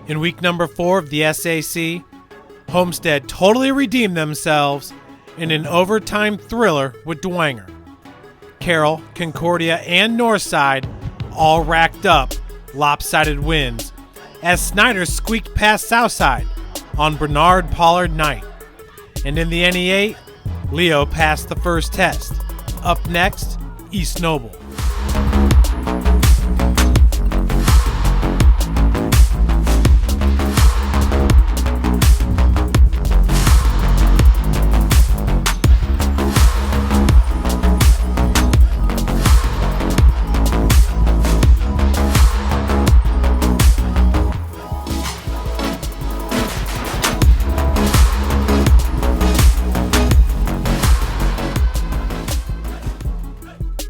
In week number 4 of the SAC, Homestead totally redeemed themselves in an overtime thriller with Dwenger. Carroll, Concordia, and Northside all racked up lopsided wins as Snyder squeaked past Southside on Bernard Pollard night. And in the NE8, Leo passed the first test. Up next, East Noble.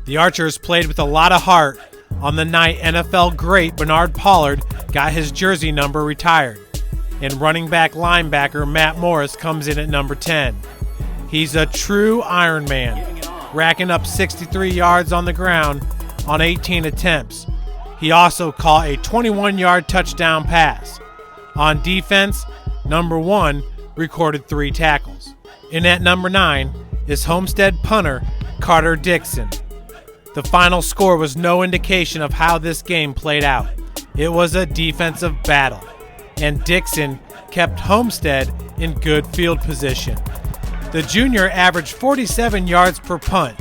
The Archers played with a lot of heart on the night NFL great Bernard Pollard got his jersey number retired, and running back linebacker Matt Morris comes in at number 10. He's a true Iron Man, racking up 63 yards on the ground on 18 attempts. He also caught a 21-yard touchdown pass. On defense, number 1 recorded 3 tackles. And at number 9 is Homestead punter Carter Dixon. The final score was no indication of how this game played out. It was a defensive battle, and Dixon kept Homestead in good field position. The junior averaged 47 yards per punt,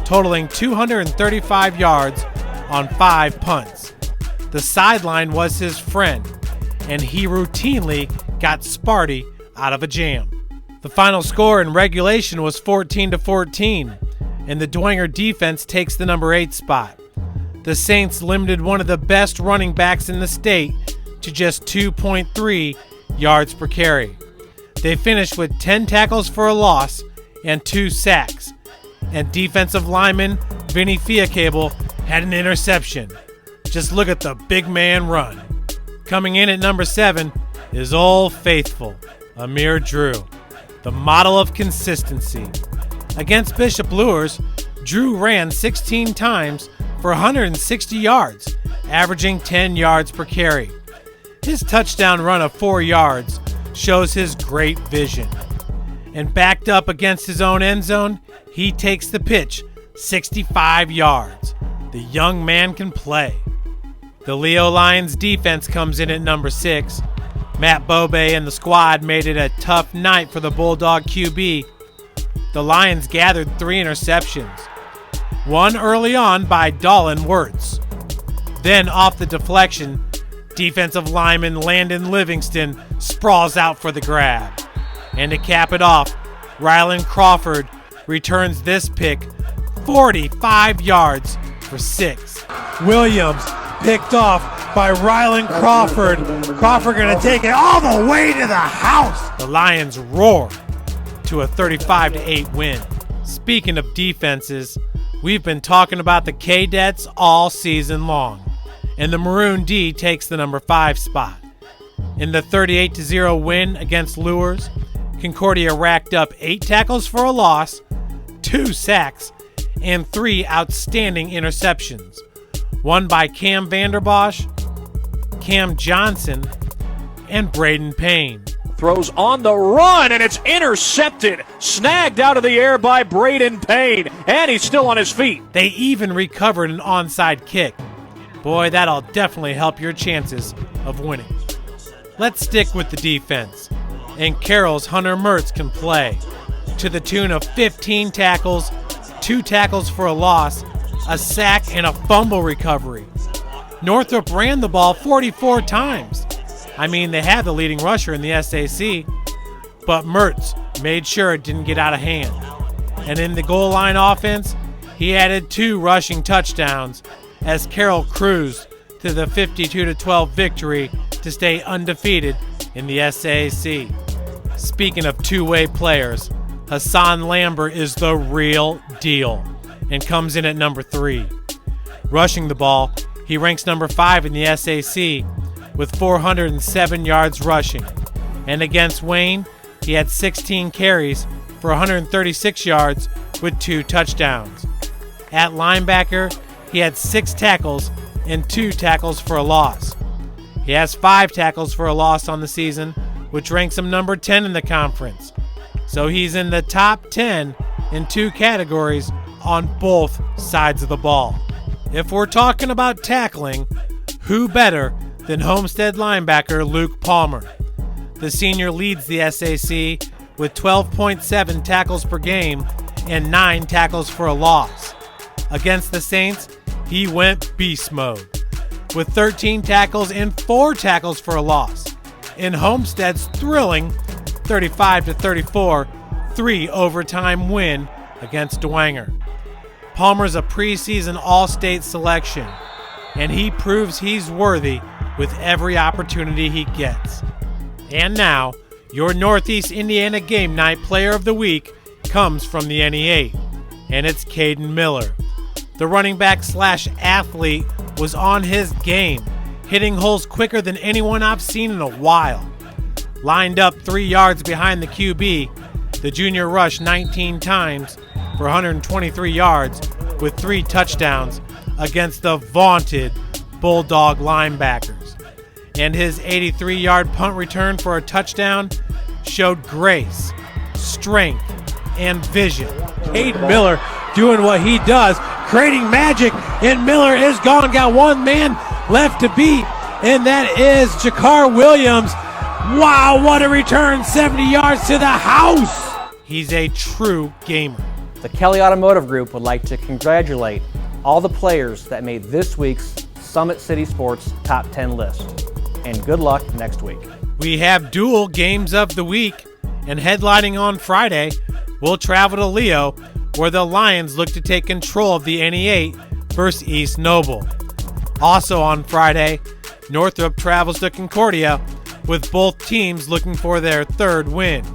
totaling 235 yards on 5 punts. The sideline was his friend, and he routinely got Sparty out of a jam. The final score in regulation was 14-14. And the Dwenger defense takes the number 8 spot. The Saints limited one of the best running backs in the state to just 2.3 yards per carry. They finished with 10 tackles for a loss and 2 sacks. And defensive lineman Vinny Fiacable had an interception. Just look at the big man run. Coming in at number 7 is Old Faithful, Amir Drew, the model of consistency. Against Bishop Lures, Drew ran 16 times for 160 yards, averaging 10 yards per carry. His touchdown run of 4 yards shows his great vision. And backed up against his own end zone, he takes the pitch 65 yards. The young man can play. The Leo Lions defense comes in at number 6. Matt Bobe and the squad made it a tough night for the Bulldog QB. The Lions gathered 3 interceptions, one early on by Dolan Wirtz. Then off the deflection, defensive lineman Landon Livingston sprawls out for the grab. And to cap it off, Rylan Crawford returns this pick 45 yards for 6. Williams picked off by Rylan Crawford. Crawford going to take it all the way to the house. The Lions roar to a 35-8 win. Speaking of defenses, we've been talking about the Cadets all season long, and the Maroon D takes the number 5 spot. In the 38-0 win against Lures, Concordia racked up 8 tackles for a loss, 2 sacks, and 3 outstanding interceptions, one by Cam Vanderbosch, Cam Johnson, and Braden Payne. Throws on the run, and it's intercepted. Snagged out of the air by Braden Payne, and he's still on his feet. They even recovered an onside kick. Boy, that'll definitely help your chances of winning. Let's stick with the defense. And Carroll's Hunter Mertz can play to the tune of 15 tackles, 2 tackles for a loss, a sack, and a fumble recovery. Northrop ran the ball 44 times. I mean, they had the leading rusher in the SAC, but Mertz made sure it didn't get out of hand. And in the goal line offense, he added 2 rushing touchdowns as Carroll cruised to the 52-12 victory to stay undefeated in the SAC. Speaking of two-way players, Hassan Lambert is the real deal and comes in at number 3. Rushing the ball, he ranks number 5 in the SAC with 407 yards rushing. And against Wayne, he had 16 carries for 136 yards with 2 touchdowns. At linebacker, he had 6 tackles and 2 tackles for a loss. He has 5 tackles for a loss on the season, which ranks him number 10 in the conference. So he's in the top 10 in 2 categories on both sides of the ball. If we're talking about tackling, who better than Homestead linebacker Luke Palmer? The senior leads the SAC with 12.7 tackles per game and 9 tackles for a loss. Against the Saints, he went beast mode with 13 tackles and 4 tackles for a loss. In Homestead's thrilling 35-34 3-overtime win against Dwenger. Palmer's a preseason All-State selection, and he proves he's worthy with every opportunity he gets. And now, your Northeast Indiana Game Night Player of the Week comes from the NE8, and it's Kaden Miller. The running back / athlete was on his game, hitting holes quicker than anyone I've seen in a while. Lined up 3 yards behind the QB, the junior rushed 19 times for 123 yards with 3 touchdowns against the vaunted Bulldog linebackers. And his 83-yard punt return for a touchdown showed grace, strength, and vision. Kaden Miller doing what he does, creating magic, and Miller is gone. Got one man left to beat, and that is Jakar Williams. Wow, what a return, 70 yards to the house. He's a true gamer. The Kelly Automotive Group would like to congratulate all the players that made this week's Summit City Sports Top 10 list. And good luck next week. We have dual games of the week, and headlining on Friday, we'll travel to Leo, where the Lions look to take control of the NE8 versus East Noble. Also on Friday, Northrop travels to Concordia, with both teams looking for their 3rd win.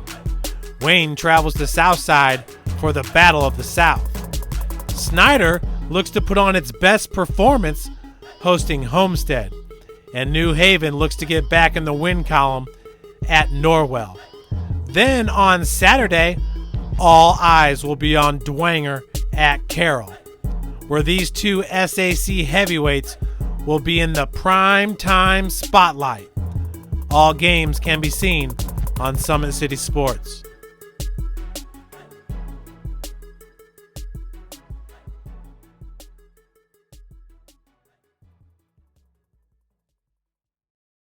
Wayne travels to Southside for the Battle of the South. Snyder looks to put on its best performance, hosting Homestead. And New Haven looks to get back in the win column at Norwell. Then on Saturday, all eyes will be on Dwenger at Carroll, where these 2 SAC heavyweights will be in the prime time spotlight. All games can be seen on Summit City Sports.